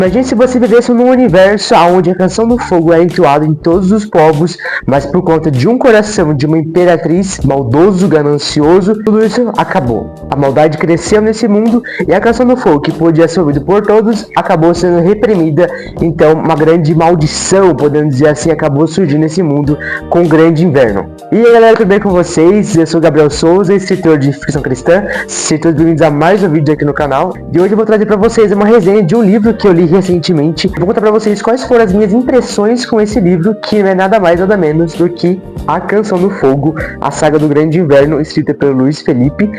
Imagine se você vivesse num universo onde a canção do fogo é entoada em todos os povos, mas por conta de um coração de uma imperatriz maldoso, ganancioso, tudo isso acabou. A maldade cresceu nesse mundo e a canção do fogo, que podia ser ouvida por todos, acabou sendo reprimida. Então uma grande maldição, podemos dizer assim, acabou surgindo nesse mundo com o grande inverno. E aí galera, tudo bem com vocês? Eu sou o Gabriel Souza, escritor de ficção cristã. Sejam todos bem-vindos a mais um vídeo aqui no canal. E hoje eu vou trazer para vocês uma resenha de um livro que eu li recentemente. Vou contar para vocês quais foram as minhas impressões com esse livro, que não é nada mais nada menos do que A Canção do Fogo, a saga do Grande Inverno, escrita pelo Luiz Felipe.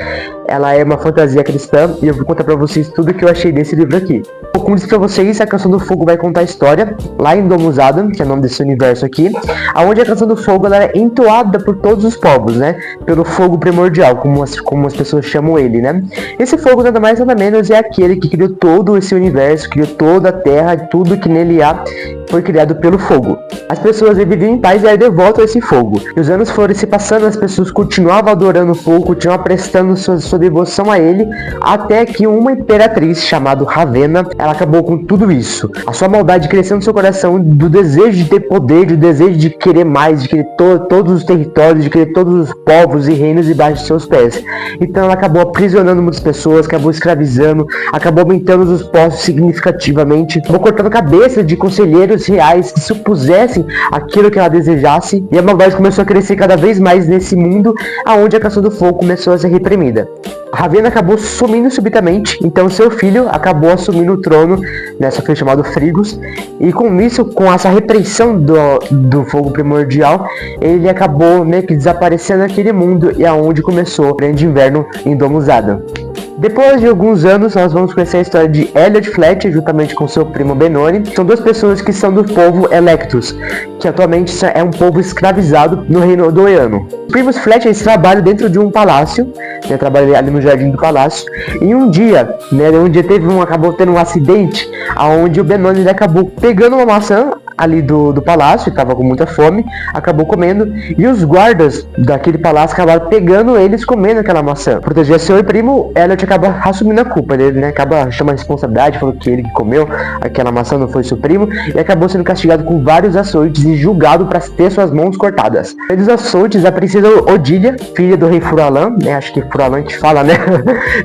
Ela é uma fantasia cristã e eu vou contar para vocês tudo o que eu achei desse livro aqui. Como disse para vocês, A Canção do Fogo vai contar a história lá em Domus Adam, que é o nome desse universo aqui, onde a Canção do Fogo ela é entoada por todos os povos, né? Pelo fogo primordial, como as pessoas chamam ele, né? Esse fogo nada mais nada menos é aquele que criou todo esse universo, criou toda a Terra, tudo que nele há foi criado pelo fogo. As pessoas viviam em paz e aí devotam esse fogo. E os anos foram se passando, as pessoas continuavam adorando o fogo, continuavam prestando sua devoção a ele, até que uma imperatriz chamada Ravenna, ela acabou com tudo isso. A sua maldade cresceu no seu coração, do desejo de ter poder, do desejo de querer mais, de querer todos os territórios, de querer todos os povos e reinos debaixo de seus pés. Então ela acabou aprisionando muitas pessoas, acabou escravizando, acabou aumentando os postos significativamente, acabou cortando a cabeça de conselheiros reais que supusessem aquilo que ela desejasse, e a maldade começou a crescer cada vez mais nesse mundo, aonde a Canção do Fogo começou a ser reprimida. Ravenna acabou sumindo subitamente, então seu filho acabou assumindo o trono, nessa filho chamado Frigus, e com isso, com essa repressão do fogo primordial, ele acabou meio que desaparecendo naquele mundo, e aonde começou o Grande Inverno em Domus Adam. Depois de alguns anos, nós vamos conhecer a história de Elliot Fletcher, juntamente com seu primo Benoni. São duas pessoas que são do povo Electus, que atualmente é um povo escravizado no reino do Eano. Os primos Fletcher eles trabalham dentro de um palácio, né, trabalham ali no jardim do palácio, e um dia acabou tendo um acidente, onde o Benoni ele acabou pegando uma maçã ali do palácio, estava com muita fome, acabou comendo, e os guardas daquele palácio acabaram pegando eles comendo aquela maçã. Proteger seu primo, Elliot acaba assumindo a culpa dele, né? Acaba chamando a responsabilidade, falou que ele que comeu aquela maçã, não foi seu primo, e acabou sendo castigado com vários açoites e julgado para ter suas mãos cortadas. Entre os açoites, a princesa Odília, filha do rei Furalan, né? Acho que é Furalan que fala, né?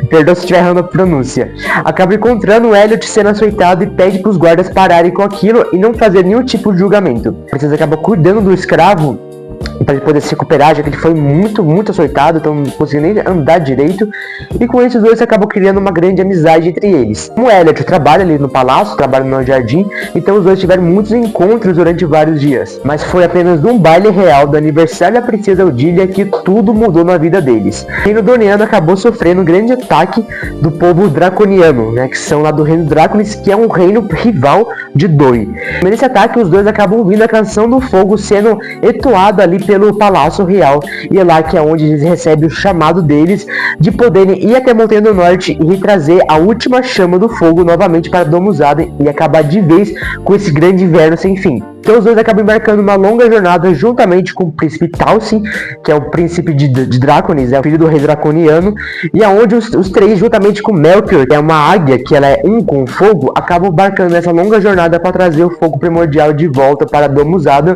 Perdão se estiver errando a pronúncia. Acaba encontrando o Elliot sendo açoitado e pede para os guardas pararem com aquilo e não fazer nenhum tipo de julgamento. A princesa acaba cuidando do escravo para ele poder se recuperar, já que ele foi muito açoitado, então não conseguiu nem andar direito, e com isso os dois acabam criando uma grande amizade entre eles. Como Elliot trabalha ali no palácio, trabalha no jardim, então os dois tiveram muitos encontros durante vários dias, mas foi apenas num baile real do aniversário da princesa Odília que tudo mudou na vida deles. O reino Doriano acabou sofrendo um grande ataque do povo draconiano, né, que são lá do reino Draconis, que é um reino rival de Doi. Nesse ataque os dois acabam ouvindo a Canção do Fogo sendo entoada ali pelo Palácio Real, e é lá que é onde eles recebem o chamado deles de poderem ir até a Montanha do Norte e retrazer a última chama do fogo novamente para Domus Adam e acabar de vez com esse grande inverno sem fim. Então os dois acabam embarcando uma longa jornada juntamente com o príncipe Talsin, que é o príncipe de Draconis, é o filho do rei draconiano, e aonde os três, juntamente com Melchior, que é uma águia, que ela é um com o fogo, acabam embarcando nessa longa jornada para trazer o fogo primordial de volta para Domus Adam.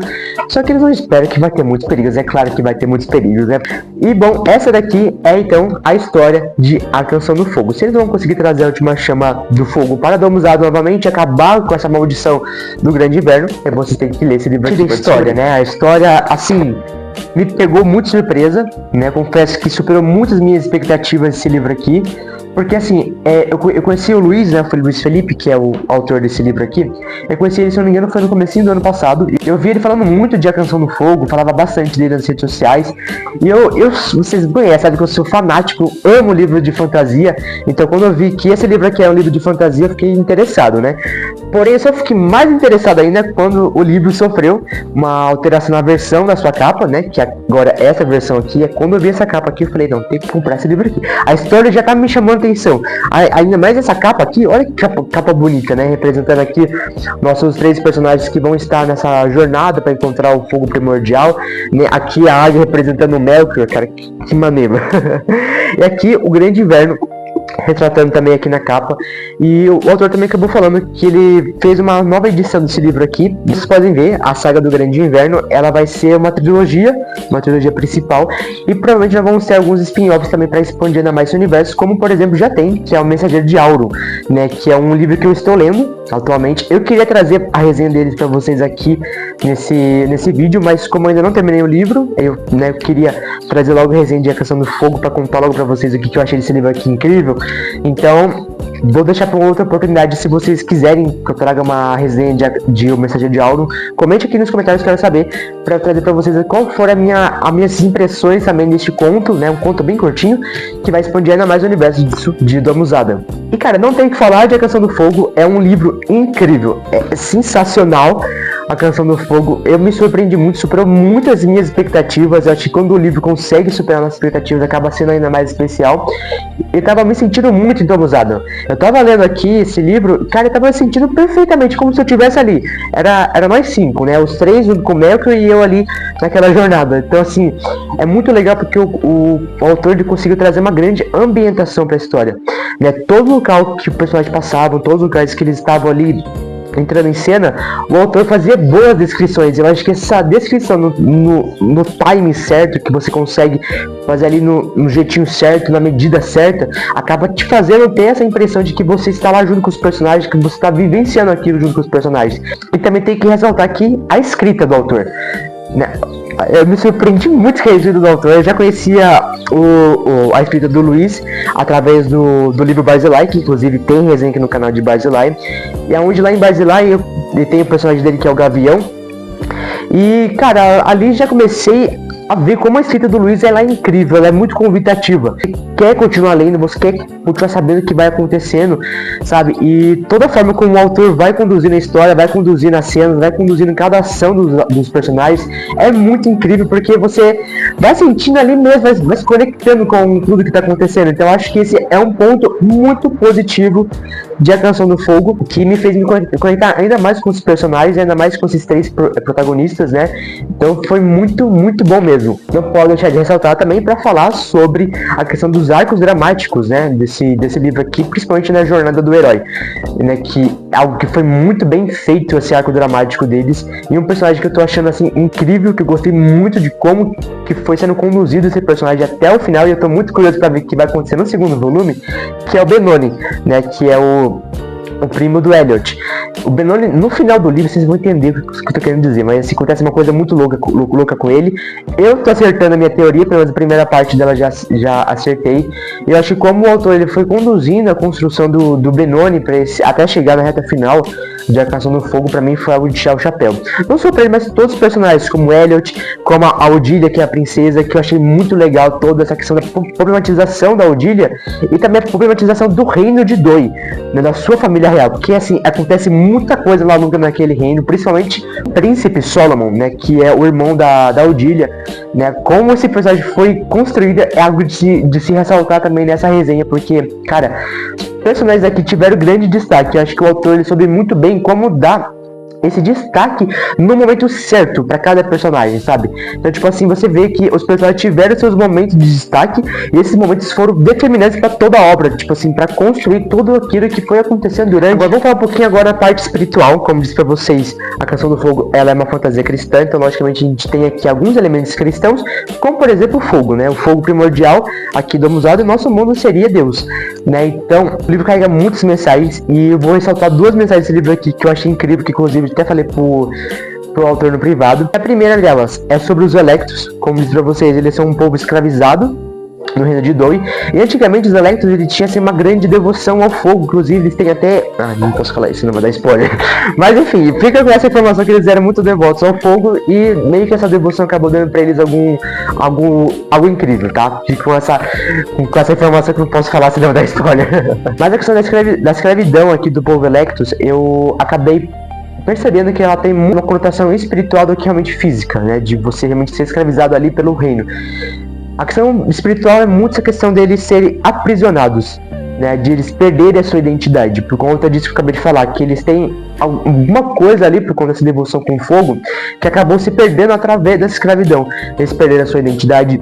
Só que eles não esperam que vai ter muitos perigos, é claro que vai ter muitos perigos, né? E bom, essa daqui é então a história de A Canção do Fogo. Se eles vão conseguir trazer a última chama do fogo para Domus Adam novamente, acabar com essa maldição do Grande Inverno, é bom vocês terem que ler esse livro aqui da história, né? A história, assim, me pegou muito de surpresa, né? Confesso que superou muitas minhas expectativas esse livro aqui. Porque assim, eu conheci o Luiz, né, foi o Luiz Felipe, que é o autor desse livro aqui. Eu conheci ele, se não me engano, foi no comecinho do ano passado. E eu vi ele falando muito de A Canção do Fogo, falava bastante dele nas redes sociais. E vocês conhecem, sabe que eu sou fanático, amo livro de fantasia. Então quando eu vi que esse livro aqui é um livro de fantasia, eu fiquei interessado, né? Porém, eu só fiquei mais interessado ainda quando o livro sofreu uma alteração na versão da sua capa, né? Que agora essa versão aqui, quando eu vi essa capa aqui, eu falei, não, tem que comprar esse livro aqui. A história já tá me chamando atenção. Ainda mais essa capa aqui, olha que capa bonita, né? Representando aqui nossos três personagens que vão estar nessa jornada para encontrar o fogo primordial, né? Aqui a águia representando o Melchior, cara, que maneiro. E aqui o Grande Inverno retratando também aqui na capa. E o autor também acabou falando que ele fez uma nova edição desse livro aqui. Vocês podem ver, a saga do Grande Inverno, ela vai ser uma trilogia principal, e provavelmente já vão ser alguns spin-offs também para expandir ainda mais esse universo, como por exemplo já tem, que é o Mensageiro de Auron, né, que é um livro que eu estou lendo atualmente. Eu queria trazer a resenha deles para vocês aqui nesse vídeo, mas como eu ainda não terminei o livro, eu queria trazer logo a resenha de A Canção do Fogo para contar logo para vocês o que eu achei desse livro aqui incrível. Então, vou deixar para outra oportunidade. Se vocês quiserem que eu traga uma resenha de O Mensageiro de Auron, comente aqui nos comentários, quero saber, para trazer para vocês qual foram as minhas impressões também deste conto, né? Um conto bem curtinho, que vai expandir ainda mais o universo de Domus Adam. E cara, não tem o que falar de A Canção do Fogo, é um livro incrível, é sensacional. A Canção do Fogo, eu me surpreendi muito, superou muitas minhas expectativas. Eu acho que quando o livro consegue superar as expectativas, acaba sendo ainda mais especial. Eu tava me sentindo muito entomosado. Eu tava lendo aqui esse livro, cara, eu tava me sentindo perfeitamente como se eu estivesse ali. Era nós 5, né? Os 3 junto com o Melchior e eu ali naquela jornada. Então, assim, é muito legal porque o autor ele conseguiu trazer uma grande ambientação pra história, né? Todo local que o personagem passava, todos os lugares que eles estavam ali entrando em cena, o autor fazia boas descrições. Eu acho que essa descrição no time certo, que você consegue fazer ali no jeitinho certo, na medida certa, acaba te fazendo ter essa impressão de que você está lá junto com os personagens, que você está vivenciando aquilo junto com os personagens. E também tem que ressaltar aqui a escrita do autor, né? Eu me surpreendi muito com a escrita do autor. Eu já conhecia a escrita do Luiz através do livro Barzillai, que inclusive tem resenha aqui no canal de Barzillai. E aonde lá em Barzillai ele tem o personagem dele que é o Gavião. E cara, ali já comecei a ver como a escrita do Luiz ela é incrível, ela é muito convidativa. Você quer continuar lendo, você quer continuar sabendo o que vai acontecendo, sabe? E toda a forma como o autor vai conduzindo a história, vai conduzindo as cenas, vai conduzindo cada ação dos personagens, é muito incrível, porque você vai sentindo ali mesmo, vai se conectando com tudo que está acontecendo. Então eu acho que esse é um ponto muito positivo de A Canção do Fogo, que me fez me conectar ainda mais com os personagens, ainda mais com esses 3 protagonistas, né? Então foi muito, muito bom mesmo. Não posso deixar de ressaltar também para falar sobre a questão dos arcos dramáticos, né? Desse livro aqui, principalmente na jornada do herói, né? Que é algo que foi muito bem feito, esse arco dramático deles, e um personagem que eu tô achando assim incrível, que eu gostei muito de como que foi sendo conduzido esse personagem até o final, e eu tô muito curioso para ver o que vai acontecer no segundo volume, que é o Benoni, né? Que é o primo do Elliot. O Benoni, no final do livro, vocês vão entender o que eu tô querendo dizer, mas assim, acontece uma coisa muito louca com ele. Eu tô acertando a minha teoria, pelo menos a primeira parte dela já acertei. Eu acho que como o autor ele foi conduzindo a construção do Benoni até chegar na reta final de A Canção do Fogo, pra mim foi algo de tirar o chapéu. Não só pra ele, mas todos os personagens, como o Elliot, como a Odília, que é a princesa, que eu achei muito legal toda essa questão da problematização da Odília, e também a problematização do reino de Doi, né, da sua família real, porque assim, acontece muita coisa lá naquele reino, principalmente o príncipe Solomon, né, que é o irmão da Odília, né, como esse personagem foi construído é algo de se ressaltar também nessa resenha, porque, cara, personagens aqui tiveram grande destaque. Eu acho que o autor ele soube muito bem como dar esse destaque no momento certo para cada personagem, sabe? Então, tipo assim, você vê que os personagens tiveram seus momentos de destaque, e esses momentos foram determinantes para toda a obra, tipo assim, para construir tudo aquilo que foi acontecendo durante. Agora, vamos falar um pouquinho agora da parte espiritual. Como disse para vocês, A Canção do Fogo, ela é uma fantasia cristã, então logicamente a gente tem aqui alguns elementos cristãos, como por exemplo o fogo, né? O fogo primordial aqui do Musado, e nosso mundo seria Deus, né? Então, o livro carrega muitas mensagens, e eu vou ressaltar 2 mensagens desse livro aqui que eu achei incrível, que inclusive até falei pro autor no privado. A primeira delas é sobre os Electros. Como disse pra vocês, eles são um povo escravizado no reino de Doi, e antigamente os Electros ele tinha assim, uma grande devoção ao fogo. Inclusive eles têm até... não posso falar isso, não vai dar spoiler. Mas enfim, fica com essa informação que eles eram muito devotos ao fogo, e meio que essa devoção acabou dando pra eles algo incrível, tá? Fico com essa informação que não posso falar, senão vai dar spoiler. Mas a questão da escravidão aqui do povo Electros, eu acabei percebendo que ela tem uma conotação espiritual do que realmente física, né? De você realmente ser escravizado ali pelo reino. A questão espiritual é muito essa questão deles serem aprisionados, né? De eles perderem a sua identidade, por conta disso que eu acabei de falar, que eles têm alguma coisa ali, por conta dessa devoção com fogo, que acabou se perdendo através da escravidão. Eles perderam a sua identidade,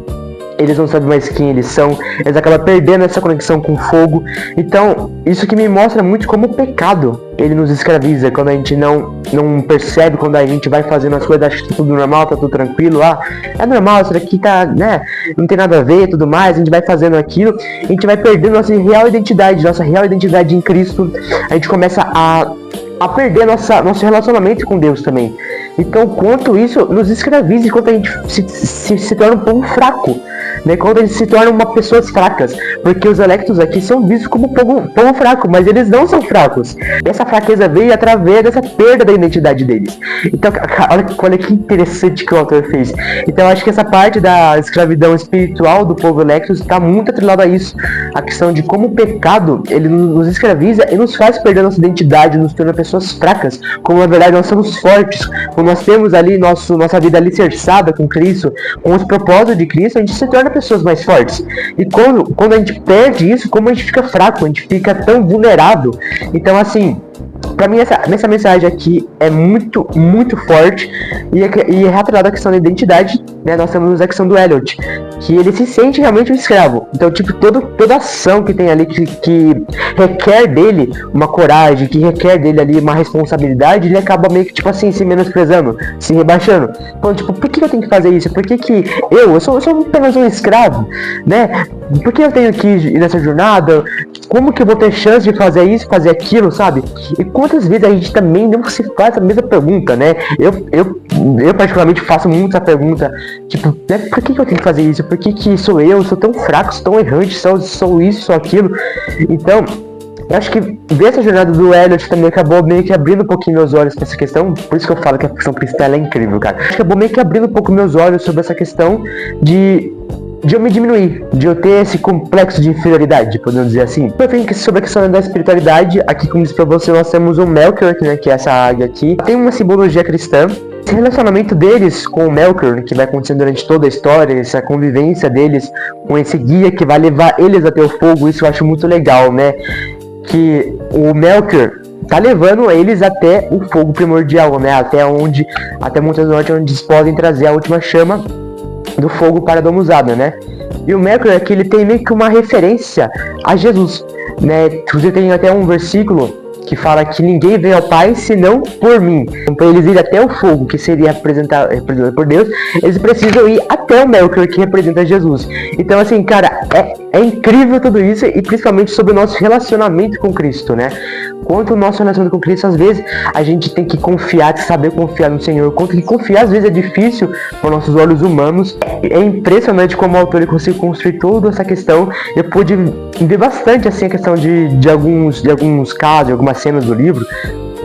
eles não sabem mais quem eles são, eles acabam perdendo essa conexão com o fogo. Então, isso que me mostra muito como o pecado, ele nos escraviza, quando a gente não percebe, quando a gente vai fazendo as coisas, acha que tá tudo normal, tá tudo tranquilo, é normal, isso daqui tá, né, não tem nada a ver, tudo mais, a gente vai fazendo aquilo, a gente vai perdendo nossa real identidade em Cristo, a gente começa a perder nosso relacionamento com Deus também. Então, quanto isso nos escraviza, enquanto a gente se torna um povo fraco, né? Quando a gente se torna pessoas fracas, porque os electos aqui são vistos como povo fraco, mas eles não são fracos. Essa fraqueza veio através dessa perda da identidade deles. Então, olha que interessante que o autor fez. Então, eu acho que essa parte da escravidão espiritual do povo electos está muito atrelada a isso. A questão de como o pecado, ele nos escraviza e nos faz perder nossa identidade, nos torna pessoas fracas, como na verdade nós somos fortes. Quando nós temos ali nossa vida alicerçada com Cristo, com os propósitos de Cristo, a gente se torna pessoas mais fortes. E quando a gente perde isso, como a gente fica fraco, a gente fica tão vulnerável. Então, assim, pra mim essa mensagem aqui é muito, muito forte e é retratada a questão da identidade, né? Nós temos a questão do Elliot, que ele se sente realmente um escravo. Então, tipo, toda ação que tem ali que requer dele uma coragem, que requer dele ali uma responsabilidade, ele acaba meio que, tipo assim, se menosprezando, se rebaixando. Então, tipo, por que eu tenho que fazer isso? Por que eu sou apenas um escravo, né? Por que eu tenho que ir nessa jornada? Como que eu vou ter chance de fazer isso, fazer aquilo, sabe? E quantas vezes a gente também não se faz a mesma pergunta, né? Eu particularmente faço muito essa pergunta, tipo, né, por que eu tenho que fazer isso? Por que sou eu? Sou tão fraco, sou tão errante, sou isso, sou aquilo. Então, eu acho que ver essa jornada do Elliot também acabou meio que abrindo um pouquinho meus olhos pra essa questão. Por isso que eu falo que a ficção cristã é incrível, cara. Acabou meio que abrindo um pouco meus olhos sobre essa questão de eu me diminuir, de eu ter esse complexo de inferioridade, podemos dizer assim. Por fim, sobre a questão da espiritualidade, aqui como disse pra você, nós temos o Melchior, né, que é essa águia aqui. Tem uma simbologia cristã. Esse relacionamento deles com o Melchior, que vai acontecendo durante toda a história, essa convivência deles com esse guia que vai levar eles até o fogo, isso eu acho muito legal, né? Que o Melchior tá levando eles até o fogo primordial, né? Até Montanha do Norte, onde eles podem trazer a última chama do fogo para a Doma Usada, né? E o Melchior aqui, ele tem meio que uma referência a Jesus, né? Você tem até um versículo que fala que ninguém veio ao Pai senão por mim. Então, para eles irem até o fogo, que seria representado por Deus, eles precisam ir até o Melchior, que representa Jesus. Então, assim, cara, é incrível tudo isso, e principalmente sobre o nosso relacionamento com Cristo, né? Quanto o nosso relacionamento com Cristo, às vezes, a gente tem que confiar, saber confiar no Senhor. Quanto que confiar, às vezes, é difícil para nossos olhos humanos. É impressionante como o autor conseguiu construir toda essa questão. Eu pude ver bastante, assim, a questão de alguns casos, algumas cenas do livro,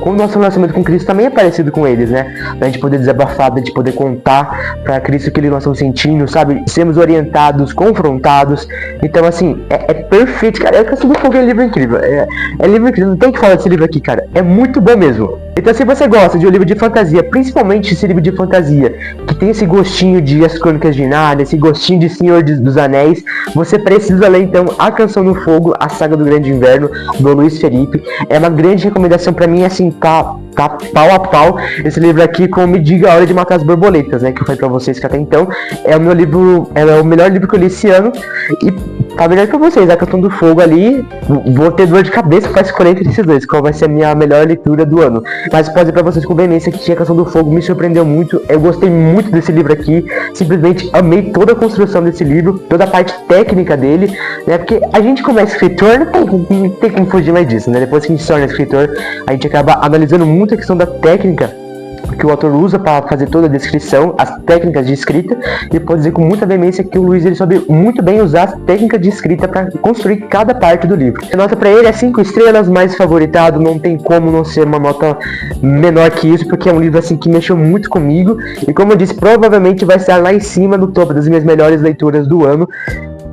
como o nosso relacionamento com Cristo também é parecido com eles, né? Da gente poder desabafar, da gente poder contar pra Cristo aquilo que nós estamos sentindo, sabe? Sermos orientados, confrontados. Então, assim, é perfeito, cara. A Canção do Fogo é um livro incrível. É livro incrível. Não tem que falar desse livro aqui, cara. É muito bom mesmo. Então, se você gosta de um livro de fantasia, principalmente esse livro de fantasia, que tem esse gostinho de As Crônicas de Nárnia, esse gostinho de Senhor dos Anéis, você precisa ler, então, A Canção do Fogo, a Saga do Grande Inverno, do Luiz Felipe. É uma grande recomendação pra mim, assim, tá pau a pau esse livro aqui com Me Diga a Hora de Matar as Borboletas, né, que eu falei pra vocês que até então é o meu livro, é o melhor livro que eu li esse ano, e tá melhor pra vocês, A Canção do Fogo ali, vou ter dor de cabeça pra escolher entre esses dois, qual vai ser a minha melhor leitura do ano, mas pode dizer pra vocês com veemência que A Canção do Fogo me surpreendeu muito, eu gostei muito desse livro aqui, simplesmente amei toda a construção desse livro, toda a parte técnica dele, né, porque a gente como é escritor, não tem como fugir mais disso, né, depois que a gente se torna escritor, a gente acaba analisando muito a questão da técnica que o autor usa para fazer toda a descrição, as técnicas de escrita, e pode dizer com muita veemência que o Luiz ele soube muito bem usar as técnicas de escrita para construir cada parte do livro. A nota para ele é 5 estrelas, mais favoritado, não tem como não ser uma nota menor que isso, porque é um livro assim que mexeu muito comigo, e como eu disse, provavelmente vai estar lá em cima no topo das minhas melhores leituras do ano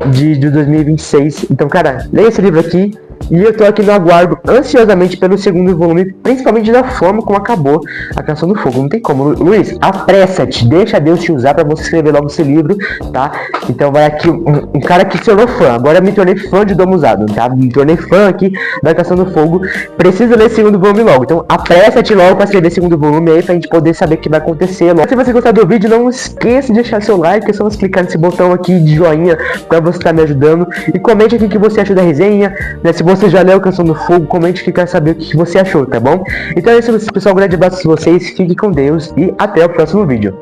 de 2026. Então, cara, leia esse livro aqui, E eu tô aqui no aguardo ansiosamente pelo segundo volume, principalmente da forma como acabou a Canção do Fogo. Não tem como, Luiz, apressa-te, deixa Deus te usar pra você escrever logo esse livro, tá? Então vai aqui um cara que se tornou fã, agora eu me tornei fã de Dom Usado, tá? Me tornei fã aqui da Canção do Fogo, preciso ler esse segundo volume logo, então apressa-te logo pra escrever segundo volume aí, pra gente poder saber o que vai acontecer logo. Se você gostar do vídeo, não esqueça de deixar seu like, é só você clicar nesse botão aqui de joinha pra você estar me ajudando, e comente aqui o que você achou da resenha, né? Se você já leu a Canção do Fogo, comente que quer saber o que você achou, tá bom? Então é isso, pessoal, um grande abraço pra vocês, fiquem com Deus e até o próximo vídeo.